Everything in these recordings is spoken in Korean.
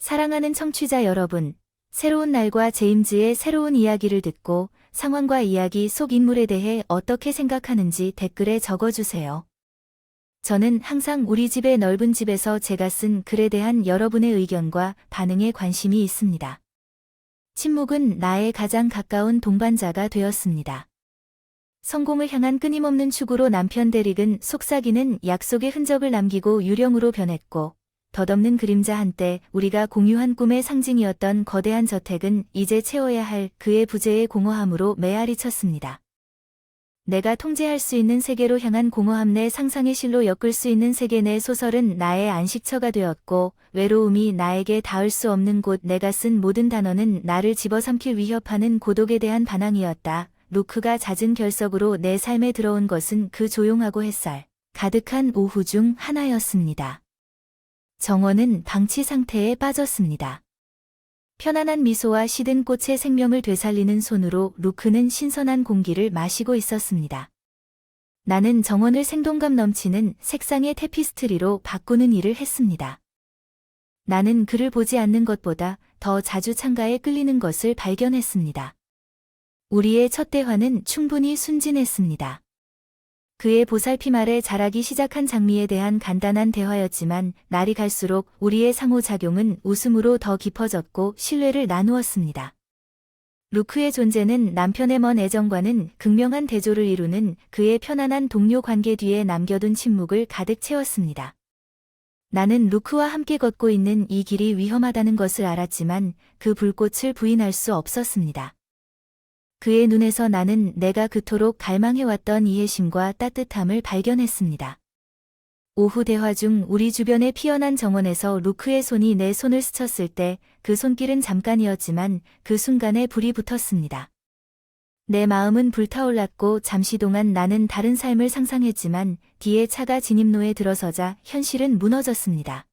사랑하는 청취자 여러분, 새로운 날과 제임즈의 새로운 이야기를 듣고 상황과 이야기 속 인물에 대해 어떻게 생각하는지 댓글에 적어주세요. 저는 항상 우리 집의 넓은 집에서 제가 쓴 글에 대한 여러분의 의견과 반응에 관심이 있습니다. 침묵은 나의 가장 가까운 동반자가 되었습니다. 성공을 향한 끊임없는 추구로 남편 데릭은 속삭이는 약속의 흔적을 남기고 유령으로 변했고, 덧없는 그림자 한때 우리가 공유한 꿈의 상징이었던 거대한 저택은 이제 채워야 할 그의 부재의 공허함으로 메아리 쳤습니다. 내가 통제할 수 있는 세계로 향한 공허함 내 상상의 실로 엮을 수 있는 세계 내 소설은 나의 안식처가 되었고, 외로움이 나에게 닿을 수 없는 곳 내가 쓴 모든 단어는 나를 집어삼킬 위협하는 고독에 대한 반항이었다. 루크가 잦은 결석으로 내 삶에 들어온 것은 그 조용하고 햇살 가득한 오후 중 하나였습니다. 정원은 방치 상태에 빠졌습니다. 편안한 미소와 시든 꽃의 생명을 되살리는 손으로 루크는 신선한 공기를 마시고 있었습니다. 나는 정원을 생동감 넘치는 색상의 테피스트리로 바꾸는 일을 했습니다. 나는 그를 보지 않는 것보다 더 자주 창가에 끌리는 것을 발견했습니다. 우리의 첫 대화는 충분히 순진했습니다. 그의 보살핌 아래 자라기 시작한 장미에 대한 간단한 대화였지만 날이 갈수록 우리의 상호작용은 웃음으로 더 깊어졌고 신뢰를 나누었습니다. 루크의 존재는 남편의 먼 애정과는 극명한 대조를 이루는 그의 편안한 동료 관계 뒤에 남겨둔 침묵을 가득 채웠습니다. 나는 루크와 함께 걷고 있는 이 길이 위험하다는 것을 알았지만 그 불꽃을 부인할 수 없었습니다. 그의 눈에서 나는 내가 그토록 갈망해왔던 이해심과 따뜻함을 발견했습니다. 오후 대화 중 우리 주변의 피어난 정원에서 루크의 손이 내 손을 스쳤을 때 그 손길은 잠깐이었지만 그 순간에 불이 붙었습니다. 내 마음은 불타올랐고 잠시 동안 나는 다른 삶을 상상했지만 뒤에 차가 진입로에 들어서자 현실은 무너졌습니다.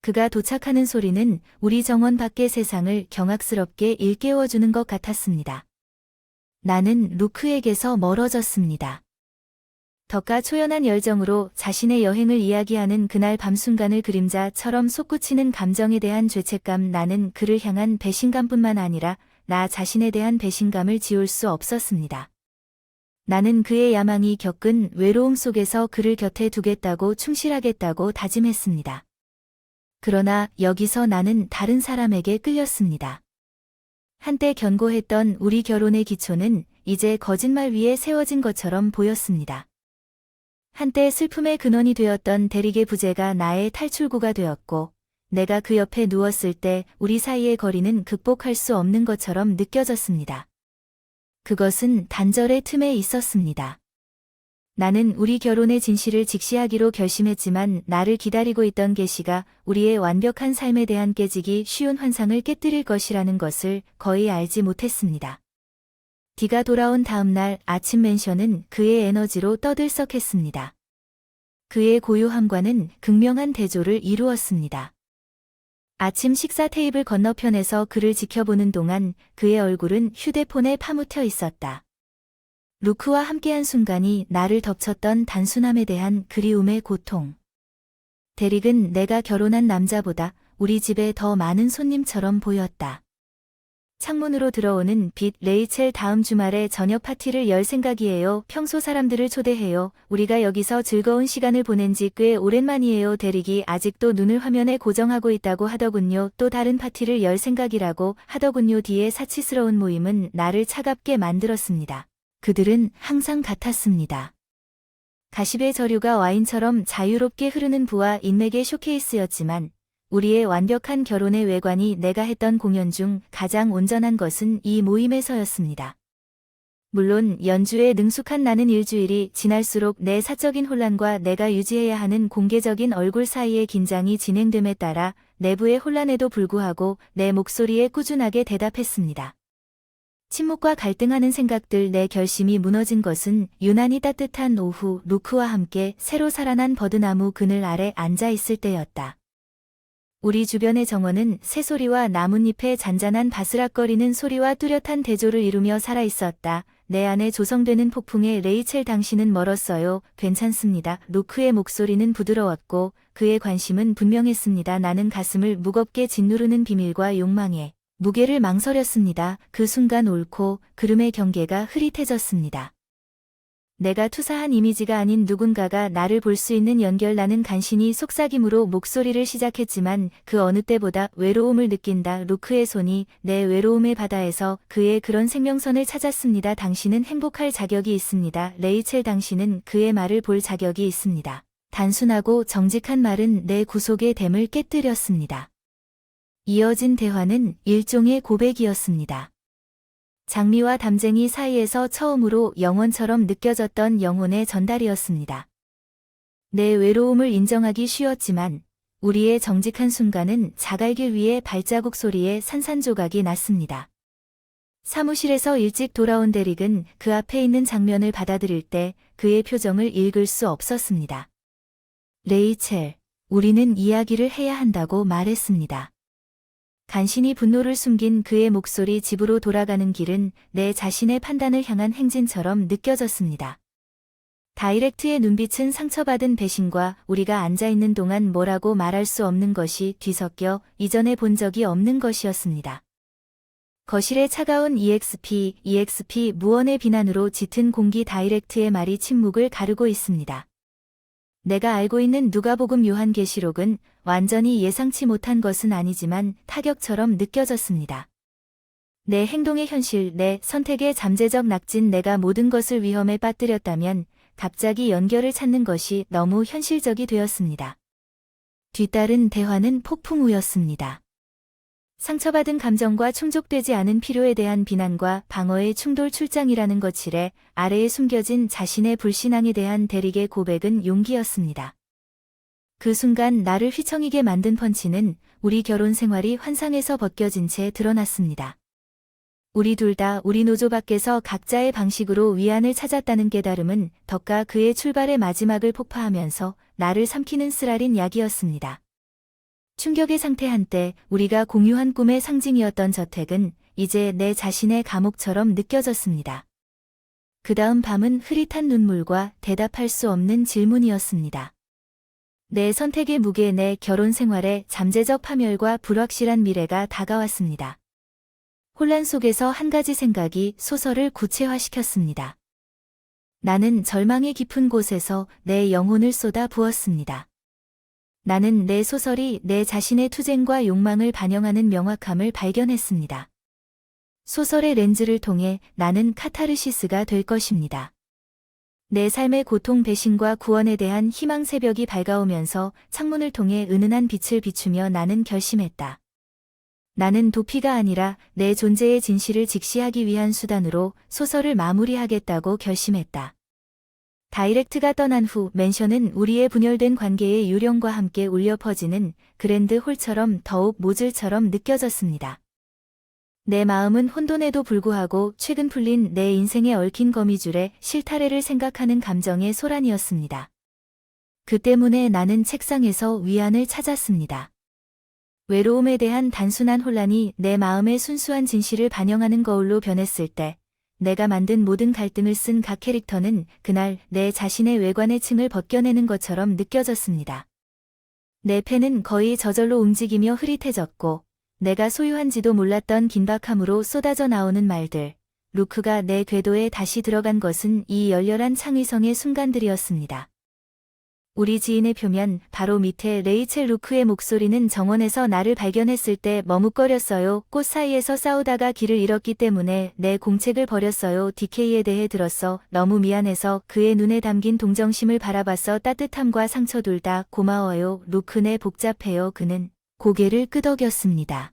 그가 도착하는 소리는 우리 정원 밖의 세상을 경악스럽게 일깨워주는 것 같았습니다. 나는 루크에게서 멀어졌습니다. 덕가 초연한 열정으로 자신의 여행을 이야기하는 그날 밤 순간을 그림자처럼 솟구치는 감정에 대한 죄책감 나는 그를 향한 배신감뿐만 아니라 나 자신에 대한 배신감을 지울 수 없었습니다. 나는 그의 야망이 겪은 외로움 속에서 그를 곁에 두겠다고 충실하겠다고 다짐했습니다. 그러나 여기서 나는 다른 사람에게 끌렸습니다. 한때 견고했던 우리 결혼의 기초는 이제 거짓말 위에 세워진 것처럼 보였습니다. 한때 슬픔의 근원이 되었던 데릭의 부재가 나의 탈출구가 되었고, 내가 그 옆에 누웠을 때 우리 사이의 거리는 극복할 수 없는 것처럼 느껴졌습니다. 그것은 단절의 틈에 있었습니다. 나는 우리 결혼의 진실을 직시하기로 결심했지만 나를 기다리고 있던 계시가 우리의 완벽한 삶에 대한 깨지기 쉬운 환상을 깨뜨릴 것이라는 것을 거의 알지 못했습니다. 디가 돌아온 다음 날 아침 맨션은 그의 에너지로 떠들썩했습니다. 그의 고요함과는 극명한 대조를 이루었습니다. 아침 식사 테이블 건너편에서 그를 지켜보는 동안 그의 얼굴은 휴대폰에 파묻혀 있었다. 루크와 함께한 순간이 나를 덮쳤던 단순함에 대한 그리움의 고통. 데릭은 내가 결혼한 남자보다 우리 집에 더 많은 손님처럼 보였다. 창문으로 들어오는 빛. 레이첼 다음 주말에 저녁 파티를 열 생각이에요. 평소 사람들을 초대해요. 우리가 여기서 즐거운 시간을 보낸 지 꽤 오랜만이에요. 데릭이 아직도 눈을 화면에 고정하고 있다고 하더군요. 또 다른 파티를 열 생각이라고 하더군요. 뒤의 사치스러운 모임은 나를 차갑게 만들었습니다. 그들은 항상 같았습니다. 가십의 저류가 와인처럼 자유롭게 흐르는 부와 인맥의 쇼케이스였지만 우리의 완벽한 결혼의 외관이 내가 했던 공연 중 가장 온전한 것은 이 모임에서였습니다. 물론 연주에 능숙한 나는 일주일이 지날수록 내 사적인 혼란과 내가 유지해야 하는 공개적인 얼굴 사이의 긴장이 진행됨에 따라 내부의 혼란에도 불구하고 내 목소리에 꾸준하게 대답했습니다. 침묵과 갈등하는 생각들 내 결심이 무너진 것은 유난히 따뜻한 오후 루크와 함께 새로 살아난 버드나무 그늘 아래 앉아 있을 때였다. 우리 주변의 정원은 새소리와 나뭇잎의 잔잔한 바스락거리는 소리와 뚜렷한 대조를 이루며 살아있었다. 내 안에 조성되는 폭풍에 레이첼 당신은 멀었어요. 괜찮습니다. 루크의 목소리는 부드러웠고 그의 관심은 분명했습니다. 나는 가슴을 무겁게 짓누르는 비밀과 욕망에 무게를 망설였습니다. 그 순간 옳고 그름의 경계가 흐릿해졌습니다. 내가 투사한 이미지가 아닌 누군가가 나를 볼 수 있는 연결. 나는 간신히 속삭임으로 목소리를 시작했지만 그 어느 때보다 외로움을 느낀다. 루크의 손이 내 외로움의 바다에서 그의 그런 생명선을 찾았습니다. 당신은 행복할 자격이 있습니다. 레이첼, 당신은 그의 말을 볼 자격이 있습니다. 단순하고 정직한 말은 내 구속의 댐을 깨뜨렸습니다. 이어진 대화는 일종의 고백이었습니다. 장미와 담쟁이 사이에서 처음으로 영원처럼 느껴졌던 영혼의 전달이었습니다. 내 외로움을 인정하기 쉬웠지만 우리의 정직한 순간은 자갈길 위에 발자국 소리에 산산조각이 났습니다. 사무실에서 일찍 돌아온 데릭은 그 앞에 있는 장면을 받아들일 때 그의 표정을 읽을 수 없었습니다. 레이첼, 우리는 이야기를 해야 한다고 말했습니다. 간신히 분노를 숨긴 그의 목소리. 집으로 돌아가는 길은 내 자신의 판단을 향한 행진처럼 느껴졌습니다. 다이렉트의 눈빛은 상처받은 배신과 우리가 앉아있는 동안 뭐라고 말할 수 없는 것이 뒤섞여 이전에 본 적이 없는 것이었습니다. 거실의 차가운 EXP 무언의 비난으로 짙은 공기. 다이렉트의 말이 침묵을 가르고 있습니다. 내가 알고 있는 누가복음 요한계시록은 완전히 예상치 못한 것은 아니지만 타격처럼 느껴졌습니다. 내 행동의 현실, 내 선택의 잠재적 낙진, 내가 모든 것을 위험에 빠뜨렸다면 갑자기 연결을 찾는 것이 너무 현실적이 되었습니다. 뒤따른 대화는 폭풍우였습니다. 상처받은 감정과 충족되지 않은 필요에 대한 비난과 방어의 충돌. 출장이라는 거칠에 아래에 숨겨진 자신의 불신앙에 대한 데릭의 고백은 용기였습니다. 그 순간 나를 휘청이게 만든 펀치는 우리 결혼 생활이 환상에서 벗겨진 채 드러났습니다. 우리 둘 다 우리 노조 밖에서 각자의 방식으로 위안을 찾았다는 깨달음은 덕가 그의 출발의 마지막을 폭파하면서 나를 삼키는 쓰라린 약이었습니다. 충격의 상태. 한때 우리가 공유한 꿈의 상징이었던 저택은 이제 내 자신의 감옥처럼 느껴졌습니다. 그 다음 밤은 흐릿한 눈물과 대답할 수 없는 질문이었습니다. 내 선택의 무게, 내 결혼 생활의 잠재적 파멸과 불확실한 미래가 다가왔습니다. 혼란 속에서 한 가지 생각이 소설을 구체화시켰습니다. 나는 절망의 깊은 곳에서 내 영혼을 쏟아 부었습니다. 나는 내 소설이 내 자신의 투쟁과 욕망을 반영하는 명확함을 발견했습니다. 소설의 렌즈를 통해 나는 카타르시스가 될 것입니다. 내 삶의 고통, 배신과 구원에 대한 희망. 새벽이 밝아오면서 창문을 통해 은은한 빛을 비추며 나는 결심했다. 나는 도피가 아니라 내 존재의 진실을 직시하기 위한 수단으로 소설을 마무리하겠다고 결심했다. 다이렉트가 떠난 후 맨션은 우리의 분열된 관계의 유령과 함께 울려 퍼지는 그랜드 홀처럼 더욱 모즐처럼 느껴졌습니다. 내 마음은 혼돈에도 불구하고 최근 풀린 내 인생에 얽힌 거미줄에 실타래를 생각하는 감정의 소란이었습니다. 그 때문에 나는 책상에서 위안을 찾았습니다. 외로움에 대한 단순한 혼란이 내 마음의 순수한 진실을 반영하는 거울로 변했을 때 내가 만든 모든 갈등을 쓴 각 캐릭터는 그날 내 자신의 외관의 층을 벗겨내는 것처럼 느껴졌습니다. 내 펜은 거의 저절로 움직이며 흐릿해졌고 내가 소유한지도 몰랐던 긴박함으로 쏟아져 나오는 말들. 루크가 내 궤도에 다시 들어간 것은 이 열렬한 창의성의 순간들이었습니다. 우리 지인의 표면 바로 밑에 레이첼. 루크의 목소리는 정원에서 나를 발견했을 때 머뭇거렸어요. 꽃 사이에서 싸우다가 길을 잃었기 때문에 내 공책을 버렸어요. DK에 대해 들었어. 너무 미안해서. 그의 눈에 담긴 동정심을 바라봤어. 따뜻함과 상처 둘 다 고마워요. 루크네 복잡해요. 그는 고개를 끄덕였습니다.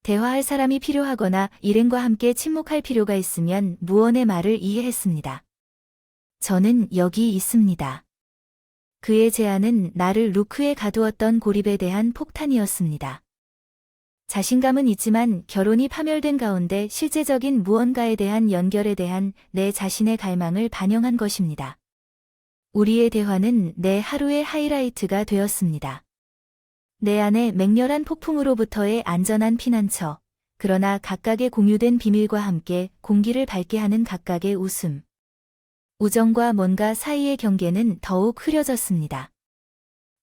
대화할 사람이 필요하거나 일행과 함께 침묵할 필요가 있으면 무언의 말을 이해했습니다. 저는 여기 있습니다. 그의 제안은 나를 루크에 가두었던 고립에 대한 폭탄이었습니다. 자신감은 있지만 결혼이 파멸된 가운데 실제적인 무언가에 대한 연결에 대한 내 자신의 갈망을 반영한 것입니다. 우리의 대화는 내 하루의 하이라이트가 되었습니다. 내 안에 맹렬한 폭풍으로부터의 안전한 피난처, 그러나 각각의 공유된 비밀과 함께 공기를 밝게 하는 각각의 웃음. 우정과 뭔가 사이의 경계는 더욱 흐려졌습니다.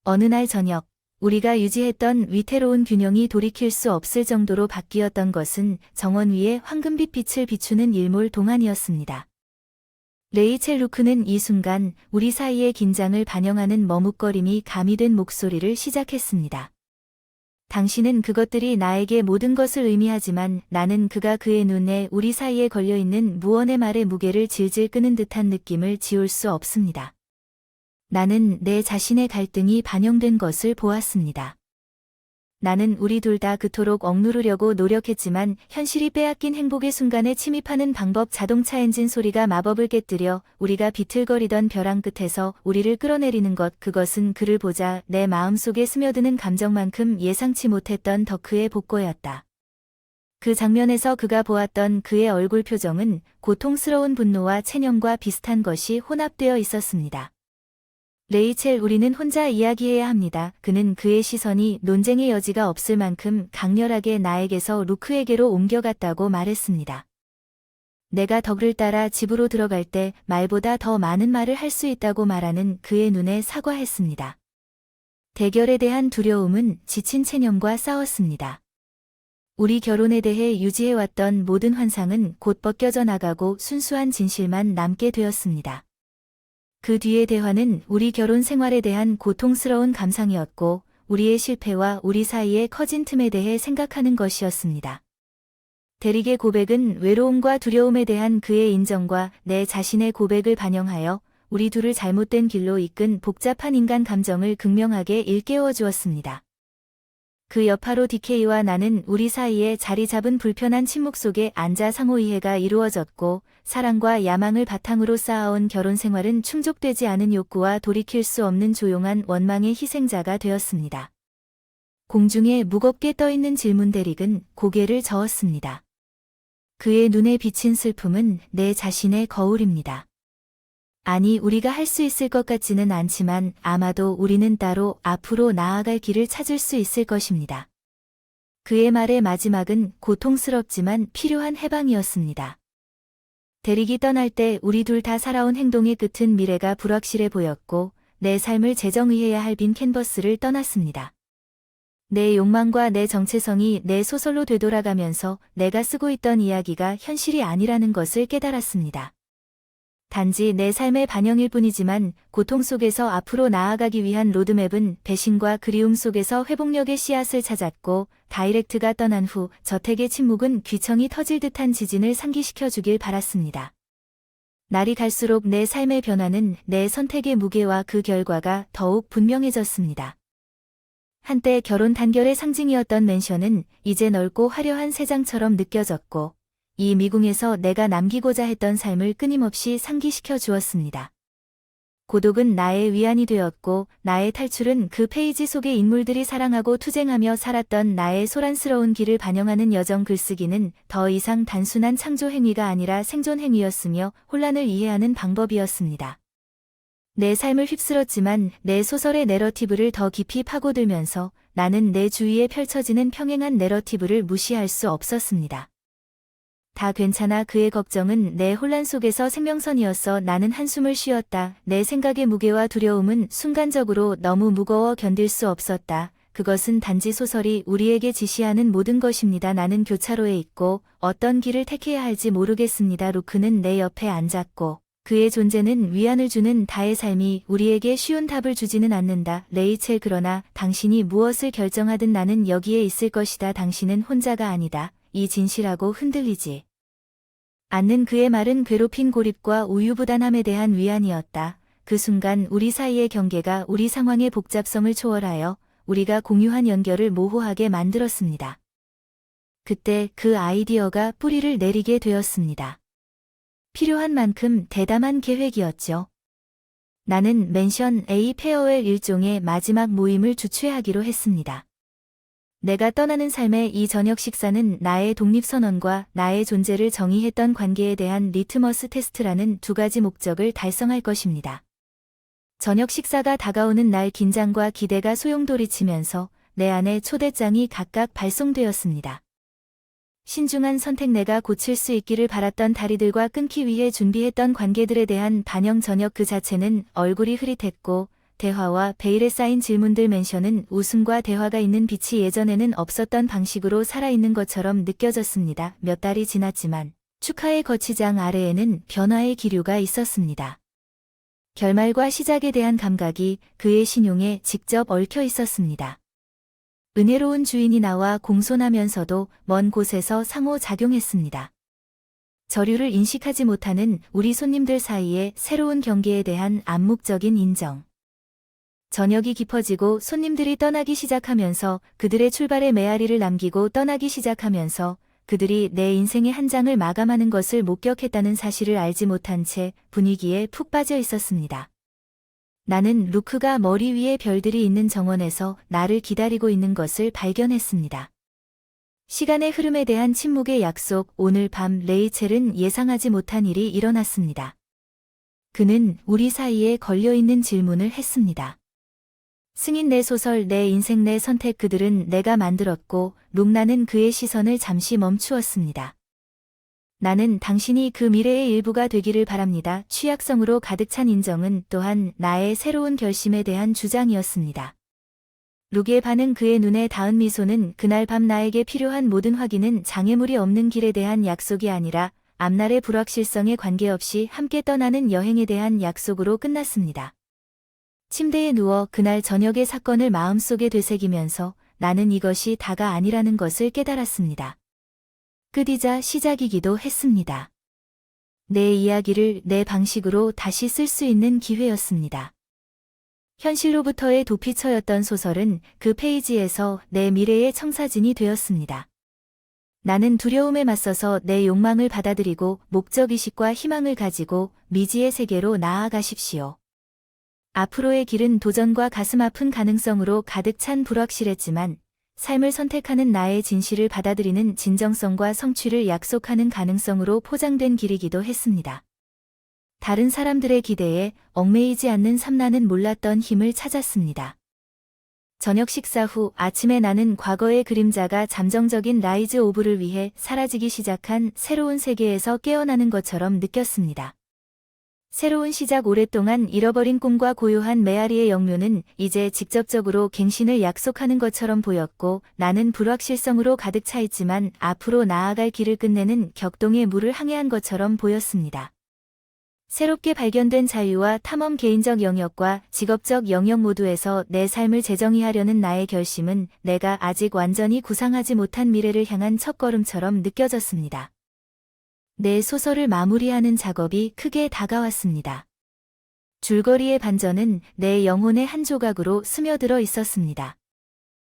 어느 날 저녁, 우리가 유지했던 위태로운 균형이 돌이킬 수 없을 정도로 바뀌었던 것은 정원 위에 황금빛 빛을 비추는 일몰 동안이었습니다. 레이첼 루크는 이 순간 우리 사이의 긴장을 반영하는 머뭇거림이 가미된 목소리를 시작했습니다. 당신은 그것들이 나에게 모든 것을 의미하지만 나는 그가 그의 눈에 우리 사이에 걸려있는 무언의 말의 무게를 질질 끄는 듯한 느낌을 지울 수 없습니다. 나는 내 자신의 갈등이 반영된 것을 보았습니다. 나는 우리 둘 다 그토록 억누르려고 노력했지만 현실이 빼앗긴 행복의 순간에 침입하는 방법 자동차 엔진 소리가 마법을 깨뜨려 우리가 비틀거리던 벼랑 끝에서 우리를 끌어내리는 것 그것은 그를 보자 내 마음속에 스며드는 감정만큼 예상치 못했던 덕후의 복고였다. 그 장면에서 그가 보았던 그의 얼굴 표정은 고통스러운 분노와 체념과 비슷한 것이 혼합되어 있었습니다. 레이첼 우리는 혼자 이야기해야 합니다. 그는 그의 시선이 논쟁의 여지가 없을 만큼 강렬하게 나에게서 루크에게로 옮겨갔다고 말했습니다. 내가 덕을 따라 집으로 들어갈 때 말보다 더 많은 말을 할 수 있다고 말하는 그의 눈에 사과했습니다. 대결에 대한 두려움은 지친 체념과 싸웠습니다. 우리 결혼에 대해 유지해왔던 모든 환상은 곧 벗겨져 나가고 순수한 진실만 남게 되었습니다. 그 뒤의 대화는 우리 결혼 생활에 대한 고통스러운 감상이었고 우리의 실패와 우리 사이의 커진 틈에 대해 생각하는 것이었습니다. 데릭의 고백은 외로움과 두려움에 대한 그의 인정과 내 자신의 고백을 반영하여 우리 둘을 잘못된 길로 이끈 복잡한 인간 감정을 극명하게 일깨워 주었습니다. 그 여파로 DK와 나는 우리 사이에 자리 잡은 불편한 침묵 속에 앉아 상호 이해가 이루어졌고 사랑과 야망을 바탕으로 쌓아온 결혼 생활은 충족되지 않은 욕구와 돌이킬 수 없는 조용한 원망의 희생자가 되었습니다. 공중에 무겁게 떠있는 질문 대릭은 고개를 저었습니다. 그의 눈에 비친 슬픔은 내 자신의 거울입니다. 아니 우리가 할 수 있을 것 같지는 않지만 아마도 우리는 따로 앞으로 나아갈 길을 찾을 수 있을 것입니다. 그의 말의 마지막은 고통스럽지만 필요한 해방이었습니다. 데릭이 떠날 때 우리 둘 다 살아온 행동의 끝은 미래가 불확실해 보였고 내 삶을 재정의해야 할 빈 캔버스를 떠났습니다. 내 욕망과 내 정체성이 내 소설로 되돌아가면서 내가 쓰고 있던 이야기가 현실이 아니라는 것을 깨달았습니다. 단지 내 삶의 반영일 뿐이지만 고통 속에서 앞으로 나아가기 위한 로드맵은 배신과 그리움 속에서 회복력의 씨앗을 찾았고 다이렉트가 떠난 후 저택의 침묵은 귀청이 터질 듯한 지진을 상기시켜 주길 바랐습니다. 날이 갈수록 내 삶의 변화는 내 선택의 무게와 그 결과가 더욱 분명해졌습니다. 한때 결혼 단결의 상징이었던 맨션은 이제 넓고 화려한 새장처럼 느껴졌고 이 미궁에서 내가 남기고자 했던 삶을 끊임없이 상기시켜 주었습니다. 고독은 나의 위안이 되었고 나의 탈출은 그 페이지 속의 인물들이 사랑하고 투쟁하며 살았던 나의 소란스러운 길을 반영하는 여정 글쓰기는 더 이상 단순한 창조 행위가 아니라 생존 행위였으며 혼란을 이해하는 방법이었습니다. 내 삶을 휩쓸었지만 내 소설의 내러티브를 더 깊이 파고들면서 나는 내 주위에 펼쳐지는 평행한 내러티브를 무시할 수 없었습니다. 다 괜찮아 그의 걱정은 내 혼란 속에서 생명선이었어 나는 한숨을 쉬었다. 내 생각의 무게와 두려움은 순간적으로 너무 무거워 견딜 수 없었다. 그것은 단지 소설이 우리에게 지시하는 모든 것입니다. 나는 교차로에 있고 어떤 길을 택해야 할지 모르겠습니다. 루크는 내 옆에 앉았고 그의 존재는 위안을 주는 다의 삶이 우리에게 쉬운 답을 주지는 않는다. 레이첼 그러나 당신이 무엇을 결정하든 나는 여기에 있을 것이다. 당신은 혼자가 아니다. 이 진실하고 흔들리지 않는 그의 말은 괴롭힌 고립과 우유부단함에 대한 위안이었다. 그 순간 우리 사이의 경계가 우리 상황의 복잡성을 초월하여 우리가 공유한 연결을 모호하게 만들었습니다. 그때 그 아이디어가 뿌리를 내리게 되었습니다. 필요한 만큼 대담한 계획이었죠. 나는 맨션 A 페어웰 일종의 마지막 모임을 주최하기로 했습니다. 내가 떠나는 삶의 이 저녁 식사는 나의 독립선언과 나의 존재를 정의했던 관계에 대한 리트머스 테스트라는 두 가지 목적을 달성할 것입니다. 저녁 식사가 다가오는 날 긴장과 기대가 소용돌이치면서 내 안에 초대장이 각각 발송되었습니다. 신중한 선택 내가 고칠 수 있기를 바랐던 다리들과 끊기 위해 준비했던 관계들에 대한 반영 저녁 그 자체는 얼굴이 흐릿했고 대화와 베일에 쌓인 질문들 멘션은 웃음과 대화가 있는 빛이 예전에는 없었던 방식으로 살아있는 것처럼 느껴졌습니다. 몇 달이 지났지만 축하의 거치장 아래에는 변화의 기류가 있었습니다. 결말과 시작에 대한 감각이 그의 신용에 직접 얽혀 있었습니다. 은혜로운 주인이 나와 공손하면서도 먼 곳에서 상호작용했습니다. 저류를 인식하지 못하는 우리 손님들 사이에 새로운 경계에 대한 암묵적인 인정. 저녁이 깊어지고 손님들이 떠나기 시작하면서 그들의 출발에 메아리를 남기고 떠나기 시작하면서 그들이 내 인생의 한 장을 마감하는 것을 목격했다는 사실을 알지 못한 채 분위기에 푹 빠져 있었습니다. 나는 루크가 머리 위에 별들이 있는 정원에서 나를 기다리고 있는 것을 발견했습니다. 시간의 흐름에 대한 침묵의 약속. 오늘 밤 레이첼은 예상하지 못한 일이 일어났습니다. 그는 우리 사이에 걸려있는 질문을 했습니다. 승인 내 소설, 내 인생, 내 선택, 그들은 내가 만들었고, 룩나는 그의 시선을 잠시 멈추었습니다. 나는 당신이 그 미래의 일부가 되기를 바랍니다. 취약성으로 가득 찬 인정은 또한 나의 새로운 결심에 대한 주장이었습니다. 룩의 반응, 그의 눈에 닿은 미소는 그날 밤 나에게 필요한 모든 확인은 장애물이 없는 길에 대한 약속이 아니라 앞날의 불확실성에 관계없이 함께 떠나는 여행에 대한 약속으로 끝났습니다. 침대에 누워 그날 저녁의 사건을 마음속에 되새기면서 나는 이것이 다가 아니라는 것을 깨달았습니다. 끝이자 시작이기도 했습니다. 내 이야기를 내 방식으로 다시 쓸 수 있는 기회였습니다. 현실로부터의 도피처였던 소설은 그 페이지에서 내 미래의 청사진이 되었습니다. 나는 두려움에 맞서서 내 욕망을 받아들이고 목적의식과 희망을 가지고 미지의 세계로 나아가십시오. 앞으로의 길은 도전과 가슴 아픈 가능성으로 가득 찬 불확실했지만 삶을 선택하는 나의 진실을 받아들이는 진정성과 성취를 약속하는 가능성으로 포장된 길이기도 했습니다. 다른 사람들의 기대에 얽매이지 않는 삶, 나는 몰랐던 힘을 찾았습니다. 저녁 식사 후 아침에 나는 과거의 그림자가 잠정적인 라이즈 오브를 위해 사라지기 시작한 새로운 세계에서 깨어나는 것처럼 느꼈습니다. 새로운 시작, 오랫동안 잃어버린 꿈과 고요한 메아리의 영묘는 이제 직접적으로 갱신을 약속하는 것처럼 보였고, 나는 불확실성으로 가득 차 있지만 앞으로 나아갈 길을 끝내는 격동의 물을 항해한 것처럼 보였습니다. 새롭게 발견된 자유와 탐험, 개인적 영역과 직업적 영역 모두에서 내 삶을 재정의하려는 나의 결심은 내가 아직 완전히 구상하지 못한 미래를 향한 첫걸음처럼 느껴졌습니다. 내 소설을 마무리하는 작업이 크게 다가왔습니다. 줄거리의 반전은 내 영혼의 한 조각으로 스며들어 있었습니다.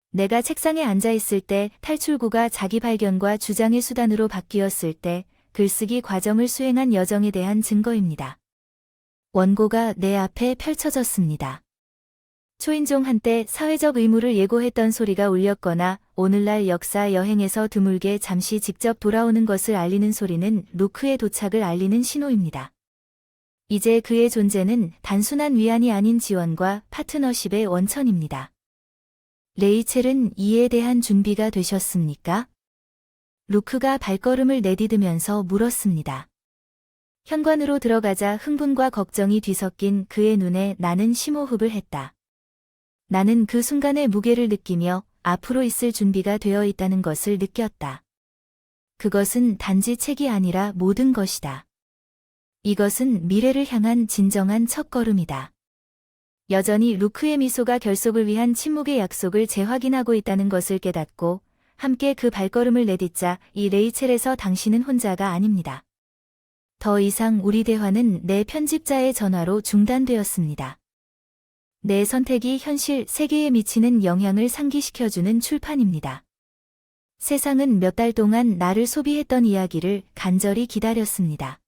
내가 책상에 앉아 있을 때, 탈출구가 자기 발견과 주장의 수단으로 바뀌었을 때, 글쓰기 과정을 수행한 여정에 대한 증거입니다. 원고가 내 앞에 펼쳐졌습니다. 초인종 한때 사회적 의무를 예고했던 소리가 울렸거나 오늘날 역사 여행에서 드물게 잠시 직접 돌아오는 것을 알리는 소리는 루크의 도착을 알리는 신호입니다. 이제 그의 존재는 단순한 위안이 아닌 지원과 파트너십의 원천입니다. 레이첼은 이에 대한 준비가 되셨습니까? 루크가 발걸음을 내디디면서 물었습니다. 현관으로 들어가자 흥분과 걱정이 뒤섞인 그의 눈에 나는 심호흡을 했다. 나는 그 순간의 무게를 느끼며 앞으로 있을 준비가 되어 있다는 것을 느꼈다. 그것은 단지 책이 아니라 모든 것이다. 이것은 미래를 향한 진정한 첫걸음이다. 여전히 루크의 미소가 결속을 위한 침묵의 약속을 재확인하고 있다는 것을 깨닫고 함께 그 발걸음을 내딛자. 이 레이첼에서 당신은 혼자가 아닙니다. 더 이상 우리 대화는 내 편집자의 전화로 중단되었습니다. 내 선택이 현실 세계에 미치는 영향을 상기시켜주는 출판입니다. 세상은 몇 달 동안 나를 소비했던 이야기를 간절히 기다렸습니다.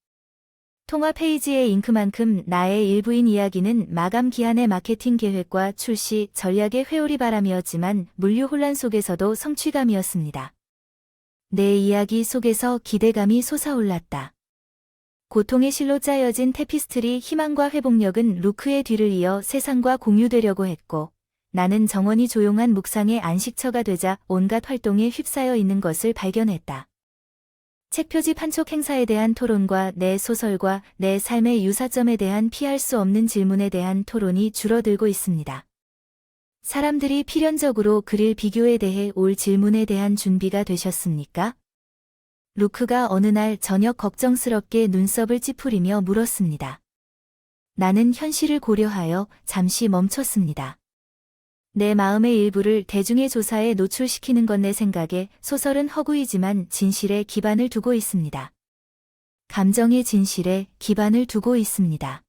통화 페이지의 잉크만큼 나의 일부인 이야기는 마감 기한의 마케팅 계획과 출시 전략의 회오리 바람이었지만 물류 혼란 속에서도 성취감이었습니다. 내 이야기 속에서 기대감이 솟아올랐다. 고통의 실로 짜여진 테피스트리, 희망과 회복력은 루크의 뒤를 이어 세상과 공유되려고 했고, 나는 정원이 조용한 묵상의 안식처가 되자 온갖 활동에 휩싸여 있는 것을 발견했다. 책 표지 판촉 행사에 대한 토론과 내 소설과 내 삶의 유사점에 대한 피할 수 없는 질문에 대한 토론이 줄어들고 있습니다. 사람들이 필연적으로 그릴 비교에 대해 올 질문에 대한 준비가 되셨습니까? 루크가 어느 날 저녁 걱정스럽게 눈썹을 찌푸리며 물었습니다. 나는 현실을 고려하여 잠시 멈췄습니다. 내 마음의 일부를 대중의 조사에 노출시키는 건 내 생각에 소설은 허구이지만 진실에 기반을 두고 있습니다. 감정의 진실에 기반을 두고 있습니다.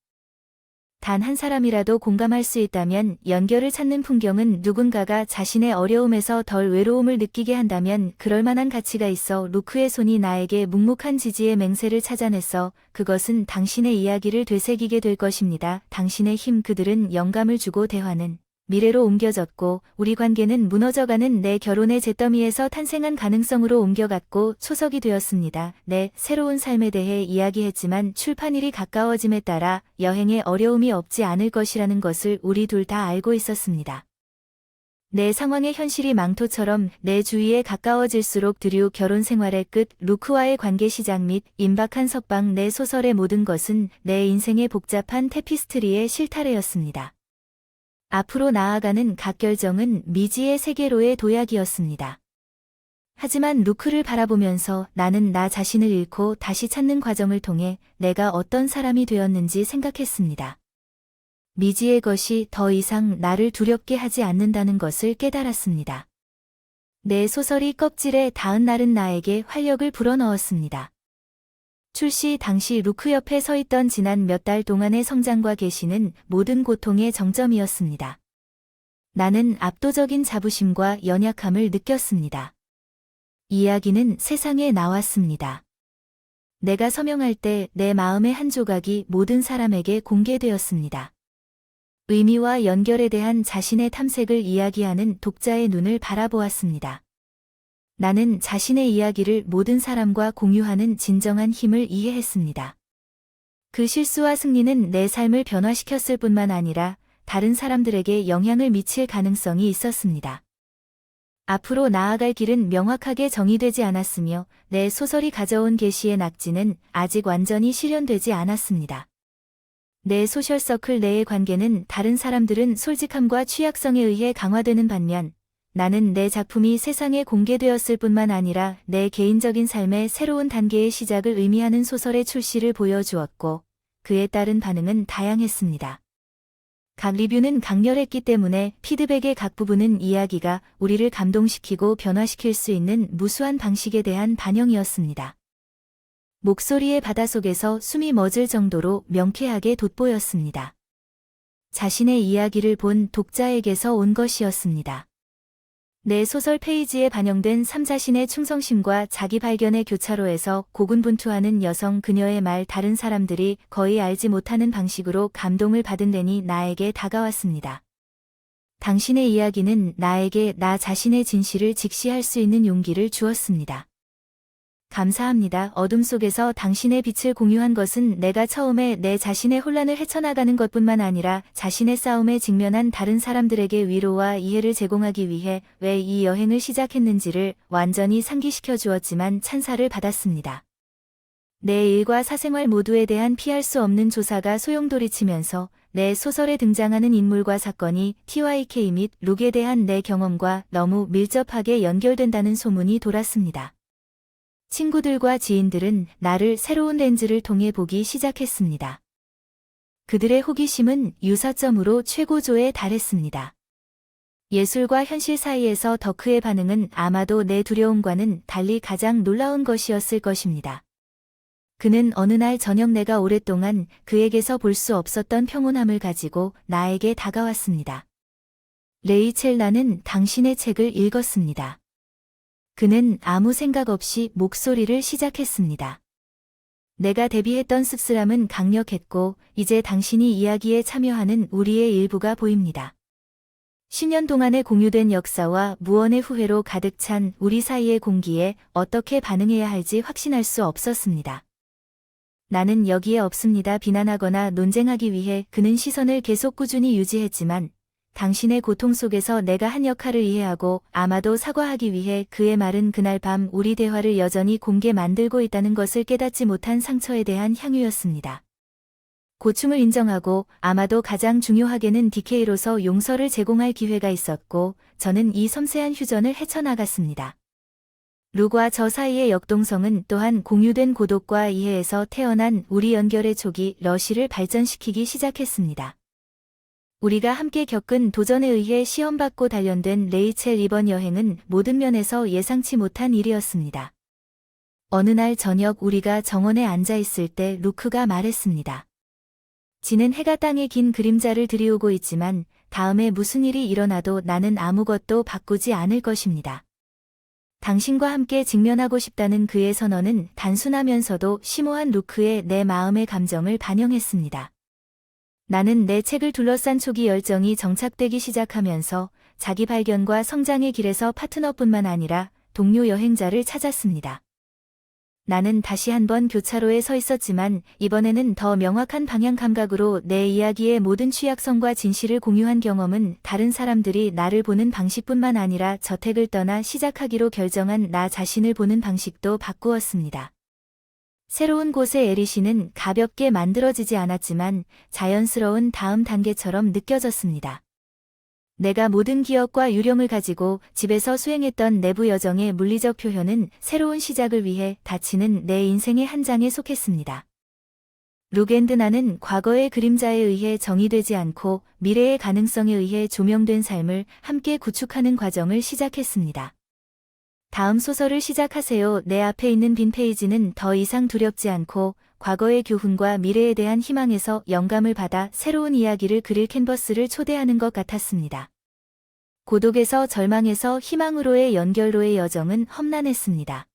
단 한 사람이라도 공감할 수 있다면 연결을 찾는 풍경은 누군가가 자신의 어려움에서 덜 외로움을 느끼게 한다면 그럴 만한 가치가 있어 루크의 손이 나에게 묵묵한 지지의 맹세를 찾아냈어. 그것은 당신의 이야기를 되새기게 될 것입니다. 당신의 힘 그들은 영감을 주고 대화는 미래로 옮겨졌고 우리 관계는 무너져가는 내 결혼의 잿더미에서 탄생한 가능성으로 옮겨갔고 초석이 되었습니다. 내 새로운 삶에 대해 이야기했지만 출판일이 가까워짐에 따라 여행에 어려움이 없지 않을 것이라는 것을 우리 둘 다 알고 있었습니다. 내 상황의 현실이 망토처럼 내 주위에 가까워질수록 드류 결혼 생활의 끝, 루크와의 관계 시작 및 임박한 석방 내 소설의 모든 것은 내 인생의 복잡한 테피스트리의 실타래였습니다. 앞으로 나아가는 각 결정은 미지의 세계로의 도약이었습니다. 하지만 루크를 바라보면서 나는 나 자신을 잃고 다시 찾는 과정을 통해 내가 어떤 사람이 되었는지 생각했습니다. 미지의 것이 더 이상 나를 두렵게 하지 않는다는 것을 깨달았습니다. 내 소설이 껍질에 닿은 날은 나에게 활력을 불어넣었습니다. 출시 당시 루크 옆에 서 있던 지난 몇 달 동안의 성장과 계시는 모든 고통의 정점이었습니다. 나는 압도적인 자부심과 연약함을 느꼈습니다. 이야기는 세상에 나왔습니다. 내가 서명할 때 내 마음의 한 조각이 모든 사람에게 공개되었습니다. 의미와 연결에 대한 자신의 탐색을 이야기하는 독자의 눈을 바라보았습니다. 나는 자신의 이야기를 모든 사람과 공유하는 진정한 힘을 이해했습니다. 그 실수와 승리는 내 삶을 변화시켰을 뿐만 아니라 다른 사람들에게 영향을 미칠 가능성이 있었습니다. 앞으로 나아갈 길은 명확하게 정의되지 않았으며 내 소설이 가져온 계시의 낙지는 아직 완전히 실현되지 않았습니다. 내 소셜서클 내의 관계는 다른 사람들은 솔직함과 취약성에 의해 강화되는 반면 나는 내 작품이 세상에 공개되었을 뿐만 아니라 내 개인적인 삶의 새로운 단계의 시작을 의미하는 소설의 출시를 보여주었고 그에 따른 반응은 다양했습니다. 각 리뷰는 강렬했기 때문에 피드백의 각 부분은 이야기가 우리를 감동시키고 변화시킬 수 있는 무수한 방식에 대한 반영이었습니다. 목소리의 바닷속에서 숨이 멎을 정도로 명쾌하게 돋보였습니다. 자신의 이야기를 본 독자에게서 온 것이었습니다. 내 소설 페이지에 반영된 자신의 충성심과 자기 발견의 교차로에서 고군분투하는 여성 그녀의 말 다른 사람들이 거의 알지 못하는 방식으로 감동을 받은 렌이 나에게 다가왔습니다. 당신의 이야기는 나에게 나 자신의 진실을 직시할 수 있는 용기를 주었습니다. 감사합니다. 어둠 속에서 당신의 빛을 공유한 것은 내가 처음에 내 자신의 혼란을 헤쳐나가는 것뿐만 아니라 자신의 싸움에 직면한 다른 사람들에게 위로와 이해를 제공하기 위해 왜 이 여행을 시작했는지를 완전히 상기시켜 주었지만 찬사를 받았습니다. 내 일과 사생활 모두에 대한 피할 수 없는 조사가 소용돌이치면서 내 소설에 등장하는 인물과 사건이 TYK 및 룩에 대한 내 경험과 너무 밀접하게 연결된다는 소문이 돌았습니다. 친구들과 지인들은 나를 새로운 렌즈를 통해 보기 시작했습니다. 그들의 호기심은 유사점으로 최고조에 달했습니다. 예술과 현실 사이에서 덕후의 반응은 아마도 내 두려움과는 달리 가장 놀라운 것이었을 것입니다. 그는 어느 날 저녁 내가 오랫동안 그에게서 볼 수 없었던 평온함을 가지고 나에게 다가왔습니다. 레이첼, 나는 당신의 책을 읽었습니다. 그는 아무 생각 없이 목소리를 시작했습니다. 내가 대비했던 씁쓸함은 강력했고 이제 당신이 이야기에 참여하는 우리의 일부가 보입니다. 10년 동안의 공유된 역사와 무언의 후회로 가득 찬 우리 사이의 공기에 어떻게 반응해야 할지 확신할 수 없었습니다. 나는 여기에 없습니다. 비난하거나 논쟁하기 위해 그는 시선을 계속 꾸준히 유지했지만 당신의 고통 속에서 내가 한 역할을 이해하고 아마도 사과하기 위해 그의 말은 그날 밤 우리 대화를 여전히 공개 만들고 있다는 것을 깨닫지 못한 상처에 대한 향유였습니다. 고충을 인정하고 아마도 가장 중요하게는 DK로서 용서를 제공할 기회가 있었고 저는 이 섬세한 휴전을 헤쳐나갔습니다. 루과 저 사이의 역동성은 또한 공유된 고독과 이해에서 태어난 우리 연결의 촉이 러시를 발전시키기 시작했습니다. 우리가 함께 겪은 도전에 의해 시험받고 단련된 레이첼 이번 여행은 모든 면에서 예상치 못한 일이었습니다. 어느 날 저녁 우리가 정원에 앉아 있을 때 루크가 말했습니다. 지는 해가 땅에 긴 그림자를 들이우고 있지만 다음에 무슨 일이 일어나도 나는 아무것도 바꾸지 않을 것입니다. 당신과 함께 직면하고 싶다는 그의 선언은 단순하면서도 심오한 루크의 내 마음의 감정을 반영했습니다. 나는 내 책을 둘러싼 초기 열정이 정착되기 시작하면서 자기 발견과 성장의 길에서 파트너뿐만 아니라 동료 여행자를 찾았습니다. 나는 다시 한번 교차로에 서 있었지만 이번에는 더 명확한 방향 감각으로 내 이야기의 모든 취약성과 진실을 공유한 경험은 다른 사람들이 나를 보는 방식뿐만 아니라 저택을 떠나 시작하기로 결정한 나 자신을 보는 방식도 바꾸었습니다. 새로운 곳의 에리시는 가볍게 만들어지지 않았지만 자연스러운 다음 단계처럼 느껴졌습니다. 내가 모든 기억과 유령을 가지고 집에서 수행했던 내부 여정의 물리적 표현은 새로운 시작을 위해 닫히는 내 인생의 한 장에 속했습니다. 룩앤드 나는 과거의 그림자에 의해 정의되지 않고 미래의 가능성에 의해 조명된 삶을 함께 구축하는 과정을 시작했습니다. 다음 소설을 시작하세요. 내 앞에 있는 빈 페이지는 더 이상 두렵지 않고 과거의 교훈과 미래에 대한 희망에서 영감을 받아 새로운 이야기를 그릴 캔버스를 초대하는 것 같았습니다. 고독에서 절망에서 희망으로의 연결로의 여정은 험난했습니다.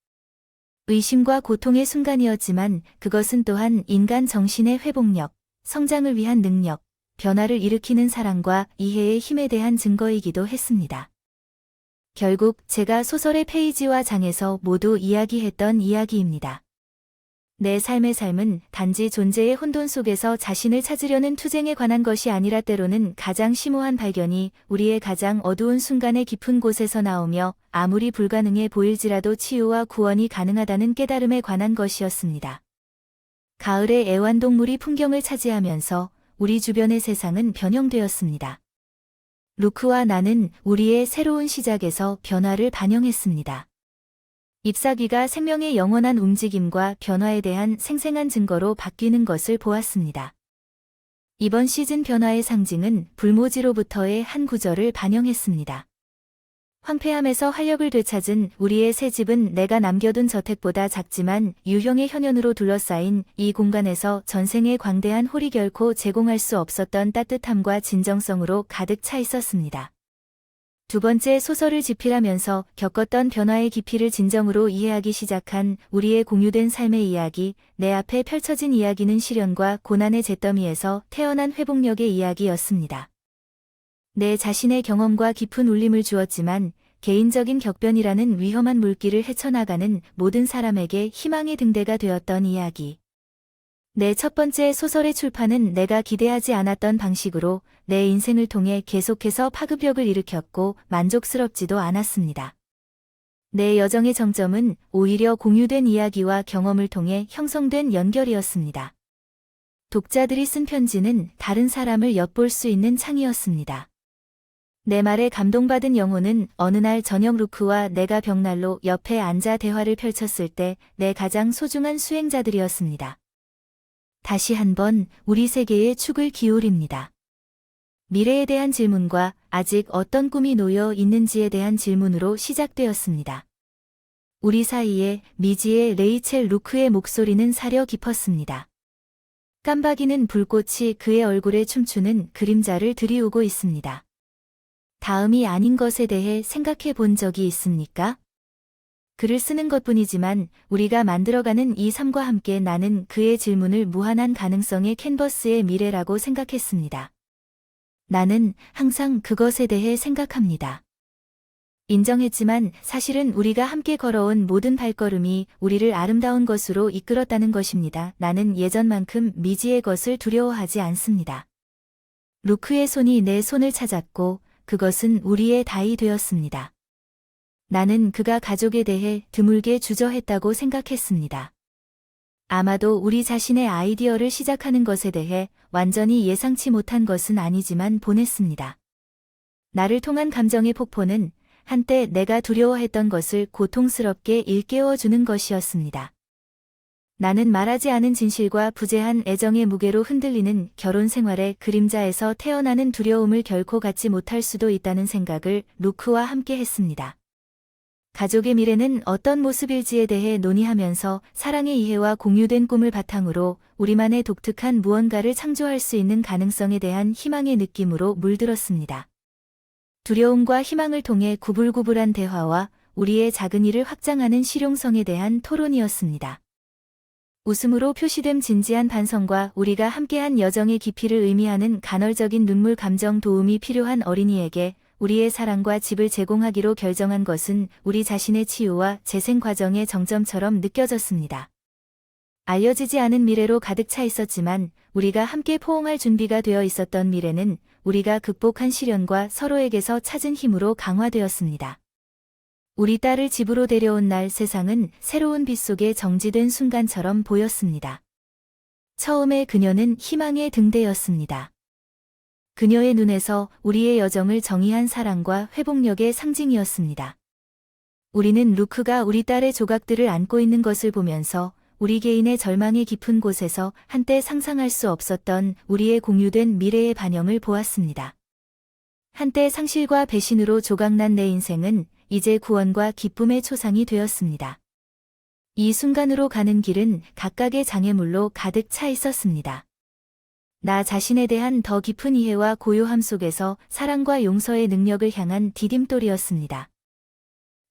의심과 고통의 순간이었지만 그것은 또한 인간 정신의 회복력, 성장을 위한 능력, 변화를 일으키는 사랑과 이해의 힘에 대한 증거이기도 했습니다. 결국 제가 소설의 페이지와 장에서 모두 이야기했던 이야기입니다. 내 삶의 삶은 단지 존재의 혼돈 속에서 자신을 찾으려는 투쟁에 관한 것이 아니라 때로는 가장 심오한 발견이 우리의 가장 어두운 순간의 깊은 곳에서 나오며 아무리 불가능해 보일지라도 치유와 구원이 가능하다는 깨달음에 관한 것이었습니다. 가을의 애완동물이 풍경을 차지하면서 우리 주변의 세상은 변형되었습니다. 루크와 나는 우리의 새로운 시작에서 변화를 반영했습니다. 잎사귀가 생명의 영원한 움직임과 변화에 대한 생생한 증거로 바뀌는 것을 보았습니다. 이번 시즌 변화의 상징은 불모지로부터의 한 구절을 반영했습니다. 황폐함에서 활력을 되찾은 우리의 새 집은 내가 남겨둔 저택보다 작지만 유형의 현현으로 둘러싸인 이 공간에서 전생의 광대한 홀이 결코 제공할 수 없었던 따뜻함과 진정성으로 가득 차 있었습니다. 두 번째 소설을 집필하면서 겪었던 변화의 깊이를 진정으로 이해하기 시작한 우리의 공유된 삶의 이야기, 내 앞에 펼쳐진 이야기는 시련과 고난의 잿더미에서 태어난 회복력의 이야기였습니다. 내 자신의 경험과 깊은 울림을 주었지만 개인적인 격변이라는 위험한 물길을 헤쳐나가는 모든 사람에게 희망의 등대가 되었던 이야기. 내 첫 번째 소설의 출판은 내가 기대하지 않았던 방식으로 내 인생을 통해 계속해서 파급력을 일으켰고 만족스럽지도 않았습니다. 내 여정의 정점은 오히려 공유된 이야기와 경험을 통해 형성된 연결이었습니다. 독자들이 쓴 편지는 다른 사람을 엿볼 수 있는 창이었습니다. 내 말에 감동받은 영혼은 어느 날 저녁 루크와 내가 벽난로 옆에 앉아 대화를 펼쳤을 때 내 가장 소중한 수행자들이었습니다. 다시 한번 우리 세계에 축을 기울입니다. 미래에 대한 질문과 아직 어떤 꿈이 놓여 있는지에 대한 질문으로 시작되었습니다. 우리 사이에 미지의 레이첼 루크의 목소리는 사려 깊었습니다. 깜박이는 불꽃이 그의 얼굴에 춤추는 그림자를 드리우고 있습니다. 다음이 아닌 것에 대해 생각해 본 적이 있습니까? 글을 쓰는 것뿐이지만 우리가 만들어가는 이 삶과 함께 나는 그의 질문을 무한한 가능성의 캔버스의 미래라고 생각했습니다. 나는 항상 그것에 대해 생각합니다. 인정했지만 사실은 우리가 함께 걸어온 모든 발걸음이 우리를 아름다운 것으로 이끌었다는 것입니다. 나는 예전만큼 미지의 것을 두려워하지 않습니다. 루크의 손이 내 손을 찾았고 그것은 우리의 다이 되었습니다. 나는 그가 가족에 대해 드물게 주저했다고 생각했습니다. 아마도 우리 자신의 아이디어를 시작하는 것에 대해 완전히 예상치 못한 것은 아니지만 보냈습니다. 나를 통한 감정의 폭포는 한때 내가 두려워했던 것을 고통스럽게 일깨워주는 것이었습니다. 나는 말하지 않은 진실과 부재한 애정의 무게로 흔들리는 결혼 생활의 그림자에서 태어나는 두려움을 결코 갖지 못할 수도 있다는 생각을 루크와 함께 했습니다. 가족의 미래는 어떤 모습일지에 대해 논의하면서 사랑의 이해와 공유된 꿈을 바탕으로 우리만의 독특한 무언가를 창조할 수 있는 가능성에 대한 희망의 느낌으로 물들었습니다. 두려움과 희망을 통해 구불구불한 대화와 우리의 작은 일을 확장하는 실용성에 대한 토론이었습니다. 웃음으로 표시된 진지한 반성과 우리가 함께한 여정의 깊이를 의미하는 간헐적인 눈물 감정 도움이 필요한 어린이에게 우리의 사랑과 집을 제공하기로 결정한 것은 우리 자신의 치유와 재생 과정의 정점처럼 느껴졌습니다. 알려지지 않은 미래로 가득 차 있었지만 우리가 함께 포옹할 준비가 되어 있었던 미래는 우리가 극복한 시련과 서로에게서 찾은 힘으로 강화되었습니다. 우리 딸을 집으로 데려온 날 세상은 새로운 빛 속에 정지된 순간처럼 보였습니다. 처음에 그녀는 희망의 등대였습니다. 그녀의 눈에서 우리의 여정을 정의한 사랑과 회복력의 상징이었습니다. 우리는 루크가 우리 딸의 조각들을 안고 있는 것을 보면서 우리 개인의 절망의 깊은 곳에서 한때 상상할 수 없었던 우리의 공유된 미래의 반영을 보았습니다. 한때 상실과 배신으로 조각난 내 인생은 이제 구원과 기쁨의 초상이 되었습니다. 이 순간으로 가는 길은 각각의 장애물로 가득 차 있었습니다. 나 자신에 대한 더 깊은 이해와 고요함 속에서 사랑과 용서의 능력을 향한 디딤돌이었습니다.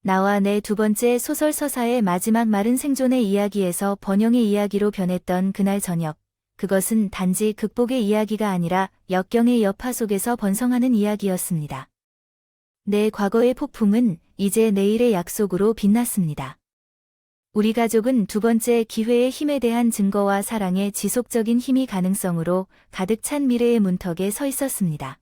나와 내 두 번째 소설 서사의 마지막 마른 생존의 이야기에서 번영의 이야기로 변했던 그날 저녁, 그것은 단지 극복의 이야기가 아니라 역경의 여파 속에서 번성하는 이야기였습니다. 내 과거의 폭풍은 이제 내일의 약속으로 빛났습니다. 우리 가족은 두 번째 기회의 힘에 대한 증거와 사랑의 지속적인 힘이 가능성으로 가득 찬 미래의 문턱에 서 있었습니다.